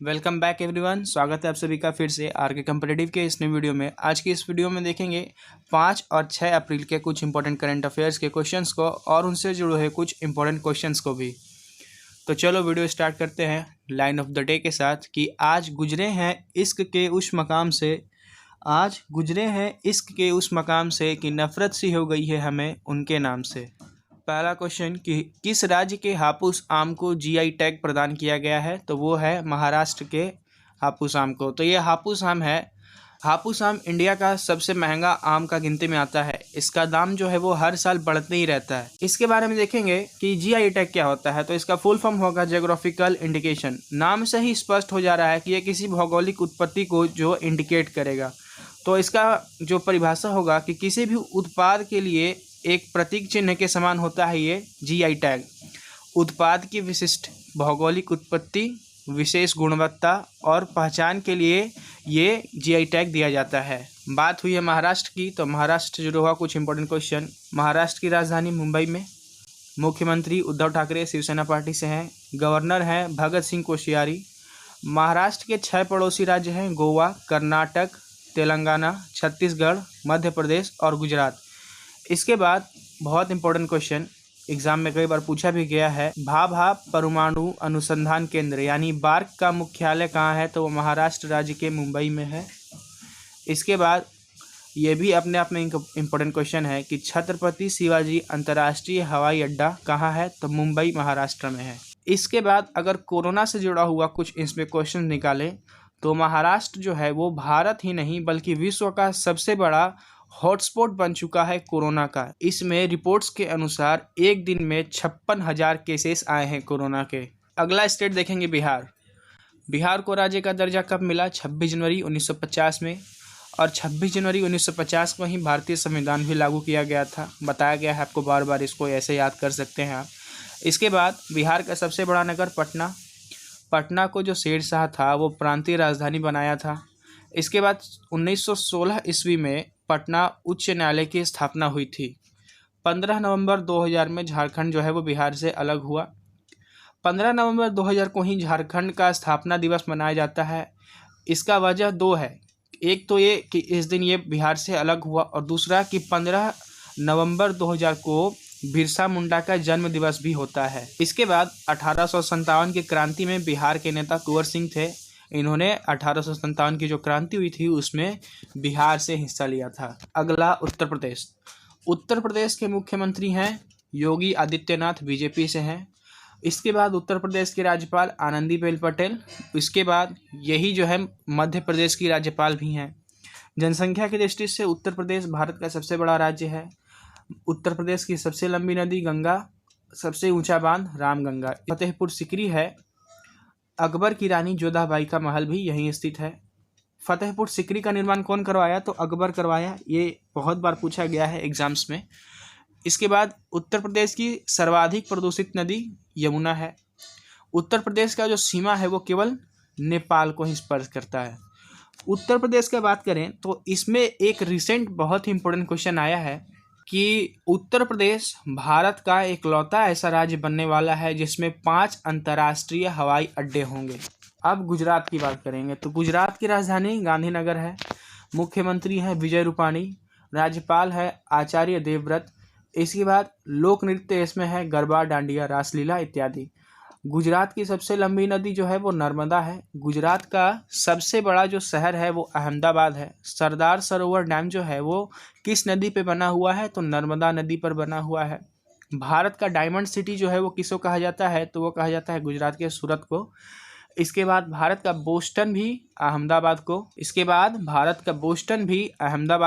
Welcome back everyone. स्वागत है आप सभी का फिर से आर के कॉम्पिटिटिव के इस नए वीडियो में। आज की इस वीडियो में देखेंगे 5 और 6 अप्रैल के कुछ इंपॉर्टेंट करंट अफेयर्स के क्वेश्चंस को और उनसे जुड़े हुए कुछ इंपॉर्टेंट क्वेश्चंस को भी। तो चलो वीडियो स्टार्ट करते हैं लाइन ऑफ द डे के साथ कि आज गुजरे हैं इश्क के उस मकाम से कि नफ़रत सी हो गई है हमें उनके नाम से। पहला क्वेश्चन कि किस राज्य के हापुस आम को जीआई टैग प्रदान किया गया है, तो वो है महाराष्ट्र के हापुस आम को। तो ये हापुस आम है। हापुस आम इंडिया का सबसे महंगा आम का गिनती में आता है। इसका दाम जो है वो हर साल बढ़ते ही रहता है। इसके बारे में देखेंगे कि जीआई टैग क्या होता है। तो इसका फुल फॉर्म होगा जियोग्राफिकल इंडिकेशन। नाम से ही स्पष्ट हो जा रहा है कि ये किसी भौगोलिक उत्पत्ति को जो इंडिकेट करेगा। तो इसका जो परिभाषा होगा कि किसी भी उत्पाद के लिए एक प्रतीक चिन्ह के समान होता है ये जीआई टैग। उत्पाद की विशिष्ट भौगोलिक उत्पत्ति, विशेष गुणवत्ता और पहचान के लिए ये जीआई टैग दिया जाता है। बात हुई है महाराष्ट्र की, तो महाराष्ट्र से जुड़ा हुआ कुछ इंपॉर्टेंट क्वेश्चन। महाराष्ट्र की राजधानी मुंबई में। मुख्यमंत्री उद्धव ठाकरे शिवसेना पार्टी से हैं। गवर्नर हैं भगत सिंह कोश्यारी। महाराष्ट्र के 6 पड़ोसी राज्य हैं गोवा, कर्नाटक, तेलंगाना, छत्तीसगढ़, मध्य प्रदेश और गुजरात। इसके बाद बहुत इंपॉर्टेंट क्वेश्चन एग्जाम में कई बार पूछा भी गया है। भाभा परमाणु अनुसंधान केंद्र यानी बार्क का मुख्यालय कहाँ है, तो वो महाराष्ट्र राज्य के मुंबई में है। इसके बाद ये भी अपने आप में इम्पोर्टेंट क्वेश्चन है कि छत्रपति शिवाजी अंतर्राष्ट्रीय हवाई अड्डा कहाँ है, तो मुंबई महाराष्ट्र में है। इसके बाद अगर कोरोना से जुड़ा हुआ कुछ इसमें क्वेश्चन निकालें तो महाराष्ट्र जो है वो भारत ही नहीं बल्कि विश्व का सबसे बड़ा हॉटस्पॉट बन चुका है कोरोना का। इसमें रिपोर्ट्स के अनुसार एक दिन में 56,000 केसेस आए हैं कोरोना के। अगला स्टेट देखेंगे बिहार। बिहार को राज्य का दर्जा कब मिला? 26 जनवरी 1950 में। और 26 जनवरी 1950 को ही भारतीय संविधान भी लागू किया गया था। बताया गया है आपको, बार बार इसको ऐसे याद कर सकते हैं आप। इसके बाद बिहार का सबसे बड़ा नगर पटना। पटना को जो शेरशाह था वो प्रांतीय राजधानी बनाया था। इसके बाद 1916 ईस्वी में पटना उच्च न्यायालय की स्थापना हुई थी। 15 नवंबर 2000 में झारखंड जो है वो बिहार से अलग हुआ। 15 नवंबर 2000 को ही झारखंड का स्थापना दिवस मनाया जाता है। इसका वजह 2 है। एक तो ये कि इस दिन ये बिहार से अलग हुआ और दूसरा कि 15 नवंबर 2000 को बिरसा मुंडा का जन्म दिवस भी होता है। इसके बाद 1857 की क्रांति में बिहार के नेता कुंवर सिंह थे। इन्होंने 1857 की जो क्रांति हुई थी उसमें बिहार से हिस्सा लिया था। अगला उत्तर प्रदेश। उत्तर प्रदेश के मुख्यमंत्री हैं योगी आदित्यनाथ, बीजेपी से हैं। इसके बाद उत्तर प्रदेश के राज्यपाल आनंदीबेन पटेल। इसके बाद यही जो है मध्य प्रदेश की राज्यपाल भी हैं। जनसंख्या की दृष्टि से उत्तर प्रदेश भारत का सबसे बड़ा राज्य है। उत्तर प्रदेश की सबसे लंबी नदी गंगा, सबसे ऊंचा बांध रामगंगा। फतेहपुर सिकरी है। अकबर की रानी जोधाबाई का महल भी यहीं स्थित है। फतेहपुर सिकरी का निर्माण कौन करवाया? तो अकबर करवाया। ये बहुत बार पूछा गया है एग्जाम्स में। इसके बाद उत्तर प्रदेश की सर्वाधिक प्रदूषित नदी यमुना है। उत्तर प्रदेश का जो सीमा है वो केवल नेपाल को ही स्पर्श करता है। उत्तर प्रदेश की बात करें तो इसमें एक रिसेंट बहुत ही इंपॉर्टेंट क्वेश्चन आया है कि उत्तर प्रदेश भारत का इकलौता ऐसा राज्य बनने वाला है जिसमें 5 अंतर्राष्ट्रीय हवाई अड्डे होंगे। अब गुजरात की बात करेंगे तो गुजरात की राजधानी गांधीनगर है। मुख्यमंत्री हैं विजय रूपाणी। राज्यपाल है आचार्य देवव्रत। इसके बाद लोक नृत्य इसमें है गरबा, डांडिया, रासलीला इत्यादि। गुजरात की सबसे लंबी नदी जो है वो नर्मदा है। गुजरात का सबसे बड़ा जो शहर है वो अहमदाबाद है। सरदार सरोवर डैम जो है वो किस नदी पे बना हुआ है? तो नर्मदा नदी पर बना हुआ है। भारत का डायमंड सिटी जो है वो किसको कहा जाता है? तो वो कहा जाता है गुजरात के सूरत को। इसके बाद भारत का बोस्टन भी अहमदाबाद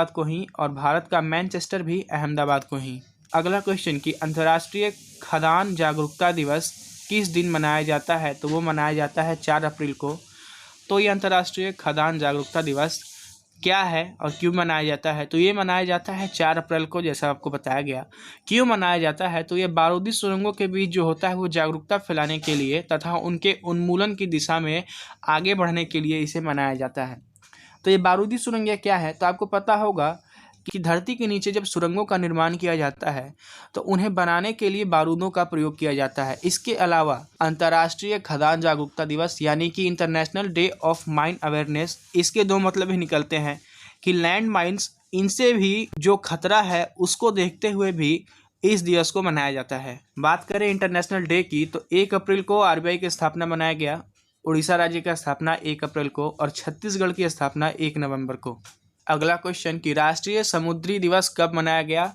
को ही और भारत का मैनचेस्टर भी अहमदाबाद को ही। अगला क्वेश्चन कि अंतर्राष्ट्रीय खदान जागरूकता दिवस किस दिन मनाया जाता है? तो वो मनाया जाता है 4 अप्रैल को। तो ये अंतर्राष्ट्रीय खदान जागरूकता दिवस क्या है और क्यों मनाया जाता है? तो ये मनाया जाता है 4 अप्रैल को, जैसा आपको बताया गया। क्यों मनाया जाता है? तो ये बारूदी सुरंगों के बीच जो होता है वो जागरूकता फैलाने के लिए तथा उनके उन्मूलन की दिशा में आगे बढ़ने के लिए इसे मनाया जाता है। तो ये बारूदी सुरंगें क्या है? तो आपको पता होगा कि धरती के नीचे जब सुरंगों का निर्माण किया जाता है तो उन्हें बनाने के लिए बारूदों का प्रयोग किया जाता है। इसके अलावा अंतर्राष्ट्रीय खदान जागरूकता दिवस यानी कि international day of mine awareness, इसके दो मतलब ही निकलते हैं कि लैंड माइंस, इनसे भी जो खतरा है उसको देखते हुए भी इस दिवस को मनाया जाता है। बात करें इंटरनेशनल डे की तो 1 अप्रैल को आरबीआई की स्थापना मनाया गया, उड़ीसा राज्य की स्थापना 1 अप्रैल को और छत्तीसगढ़ की स्थापना 1 नवंबर को। अगला क्वेश्चन कि राष्ट्रीय समुद्री दिवस कब मनाया गया,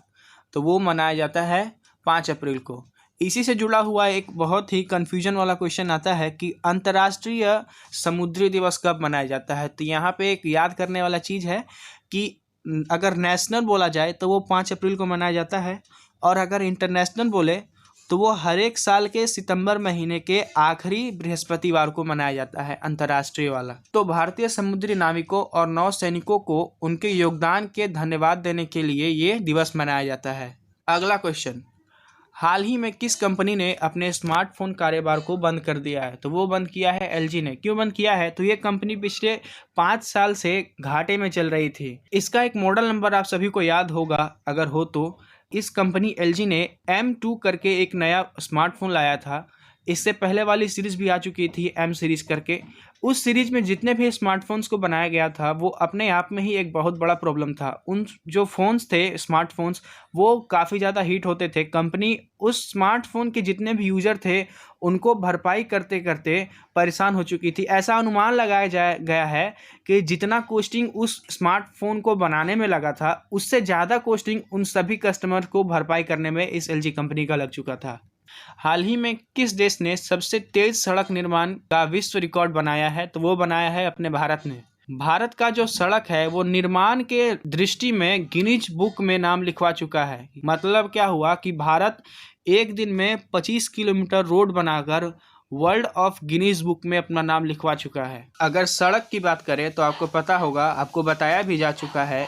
तो वो मनाया जाता है 5 अप्रैल को। इसी से जुड़ा हुआ एक बहुत ही कन्फ्यूजन वाला क्वेश्चन आता है कि अंतर्राष्ट्रीय समुद्री दिवस कब मनाया जाता है। तो यहाँ पे एक याद करने वाला चीज़ है कि अगर नेशनल बोला जाए तो वो 5 अप्रैल को मनाया जाता है, और अगर इंटरनेशनल बोले तो वो हर एक साल के सितंबर महीने के आखिरी बृहस्पतिवार को मनाया जाता है, अंतर्राष्ट्रीय वाला। तो भारतीय समुद्री नाविकों और नौसैनिकों को उनके योगदान के धन्यवाद देने के लिए ये दिवस मनाया जाता है। अगला क्वेश्चन, हाल ही में किस कंपनी ने अपने स्मार्टफोन कारोबार को बंद कर दिया है, तो वो बंद किया है एलजी ने। क्यों बंद किया है, तो ये कंपनी पिछले 5 साल से घाटे में चल रही थी। इसका एक मॉडल नंबर आप सभी को याद होगा, अगर हो तो इस कंपनी एलजी ने M2 करके एक नया स्मार्टफोन लाया था। इससे पहले वाली सीरीज़ भी आ चुकी थी M सीरीज़ करके। उस सीरीज में जितने भी स्मार्टफोन्स को बनाया गया था वो अपने आप में ही एक बहुत बड़ा प्रॉब्लम था। उन जो फ़ोन्स थे स्मार्टफोन्स वो काफ़ी ज़्यादा हीट होते थे। कंपनी उस स्मार्टफोन के जितने भी यूज़र थे उनको भरपाई करते करते परेशान हो चुकी थी। ऐसा अनुमान लगाया गया है कि जितना कॉस्टिंग उस स्मार्टफोन को बनाने में लगा था उससे ज़्यादा कॉस्टिंग उन सभी कस्टमर को भरपाई करने में इस एलजी कंपनी का लग चुका था। हाल ही में किस देश ने सबसे तेज सड़क निर्माण का विश्व रिकॉर्ड बनाया है, तो वो बनाया है अपने भारत ने। भारत का जो सड़क है वो निर्माण के दृष्टि में गिनीज बुक में नाम लिखवा चुका है। मतलब क्या हुआ कि भारत एक दिन में 25 किलोमीटर रोड बनाकर वर्ल्ड ऑफ गिनीज बुक में अपना नाम लिखवा चुका है। अगर सड़क की बात करें तो आपको पता होगा, आपको बताया भी जा चुका है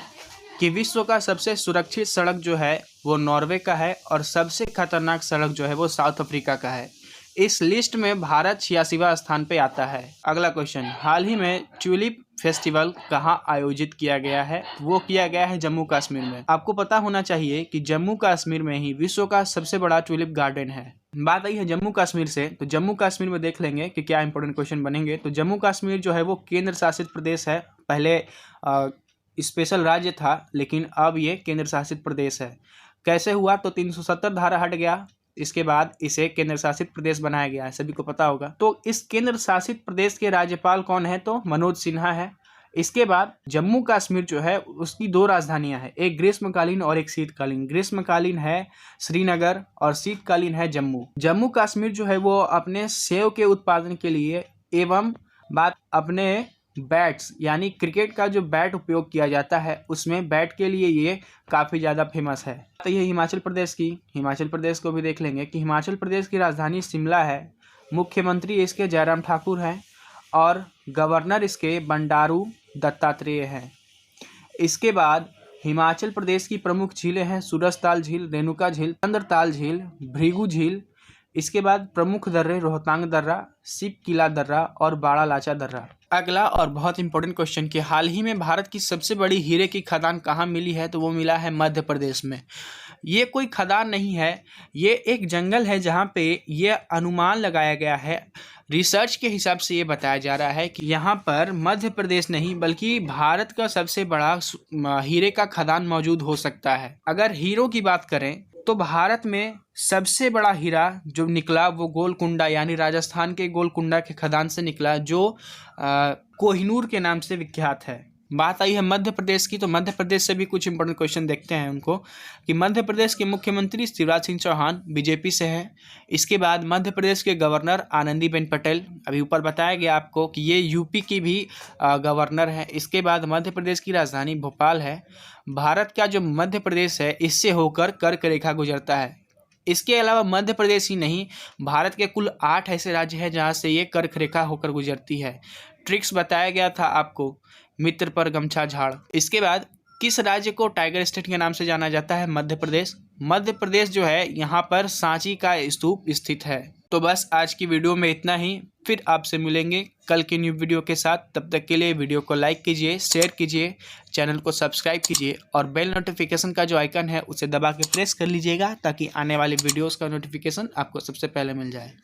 कि विश्व का सबसे सुरक्षित सड़क जो है वो नॉर्वे का है और सबसे खतरनाक सड़क जो है वो साउथ अफ्रीका का है। इस लिस्ट में भारत 86वां स्थान पे आता है। अगला क्वेश्चन, हाल ही में ट्यूलिप फेस्टिवल कहाँ आयोजित किया गया है, वो किया गया है जम्मू कश्मीर में। आपको पता होना चाहिए कि जम्मू कश्मीर में ही विश्व का सबसे बड़ा ट्यूलिप गार्डन है। बात आई है जम्मू कश्मीर से, तो जम्मू कश्मीर में देख लेंगे कि क्या इंपॉर्टेंट क्वेश्चन बनेंगे। तो जम्मू कश्मीर जो है वो केंद्र शासित प्रदेश है। पहले स्पेशल राज्य था लेकिन अब ये केंद्र शासित प्रदेश है। कैसे हुआ, तो 370 धारा हट गया, इसके बाद इसे केंद्र शासित प्रदेश बनाया गया है, सभी को पता होगा। तो इस केंद्र शासित प्रदेश के राज्यपाल कौन है, तो मनोज सिन्हा है। इसके बाद जम्मू कश्मीर जो है उसकी 2 राजधानियां हैं, एक ग्रीष्मकालीन और एक शीतकालीन। ग्रीष्मकालीन है श्रीनगर और शीतकालीन है जम्मू। जम्मू कश्मीर जो है वो अपने सेब के उत्पादन के लिए एवं बात अपने बैट्स यानी क्रिकेट का जो बैट उपयोग किया जाता है उसमें बैट के लिए ये काफ़ी ज़्यादा फेमस है। तो ये हिमाचल प्रदेश की, हिमाचल प्रदेश को भी देख लेंगे कि हिमाचल प्रदेश की राजधानी शिमला है। मुख्यमंत्री इसके जयराम ठाकुर हैं और गवर्नर इसके बंडारू दत्तात्रेय हैं। इसके बाद हिमाचल प्रदेश की प्रमुख झीलें हैं सूरजताल झील, रेणुका झील, चंद्रताल झील, भृगु झील। इसके बाद प्रमुख दर्रे रोहतांग दर्रा, सिप किला दर्रा और बाड़ा लाचा दर्रा। अगला और बहुत इंपॉर्टेंट क्वेश्चन कि हाल ही में भारत की सबसे बड़ी हीरे की खदान कहाँ मिली है, तो वो मिला है मध्य प्रदेश में। ये कोई खदान नहीं है, ये एक जंगल है जहाँ पे ये अनुमान लगाया गया है। रिसर्च के हिसाब से ये बताया जा रहा है कि यहाँ पर मध्य प्रदेश नहीं बल्कि भारत का सबसे बड़ा हीरे का खदान मौजूद हो सकता है। अगर हीरों की बात करें तो भारत में सबसे बड़ा हीरा जो निकला वो गोलकुंडा यानी राजस्थान के गोलकुंडा के खदान से निकला, जो कोहिनूर के नाम से विख्यात है। बात आई है मध्य प्रदेश की, तो मध्य प्रदेश से भी कुछ इंपॉर्टेंट क्वेश्चन देखते हैं उनको कि मध्य प्रदेश के मुख्यमंत्री शिवराज सिंह चौहान बीजेपी से हैं। इसके बाद मध्य प्रदेश के गवर्नर आनंदीबेन पटेल, अभी ऊपर बताया गया आपको कि ये यूपी की भी गवर्नर है। इसके बाद मध्य प्रदेश की राजधानी भोपाल है। भारत का जो मध्य प्रदेश है इससे होकर कर्क रेखा गुजरता है। इसके अलावा मध्य प्रदेश ही नहीं, भारत के कुल 8 ऐसे राज्य हैं जहाँ से ये कर्क रेखा होकर गुजरती है। ट्रिक्स बताया गया था आपको, मित्र पर गमछा झाड़। इसके बाद किस राज्य को टाइगर स्टेट के नाम से जाना जाता है, मध्य प्रदेश। मध्य प्रदेश जो है यहाँ पर सांची का स्तूप स्थित है। तो बस आज की वीडियो में इतना ही। फिर आपसे मिलेंगे कल की न्यू वीडियो के साथ। तब तक के लिए वीडियो को लाइक कीजिए, शेयर कीजिए, चैनल को सब्सक्राइब कीजिए और बेल नोटिफिकेशन का जो आइकन है उसे दबा के प्रेस कर लीजिएगा ताकि आने वाली वीडियोस का नोटिफिकेशन आपको सबसे पहले मिल जाए।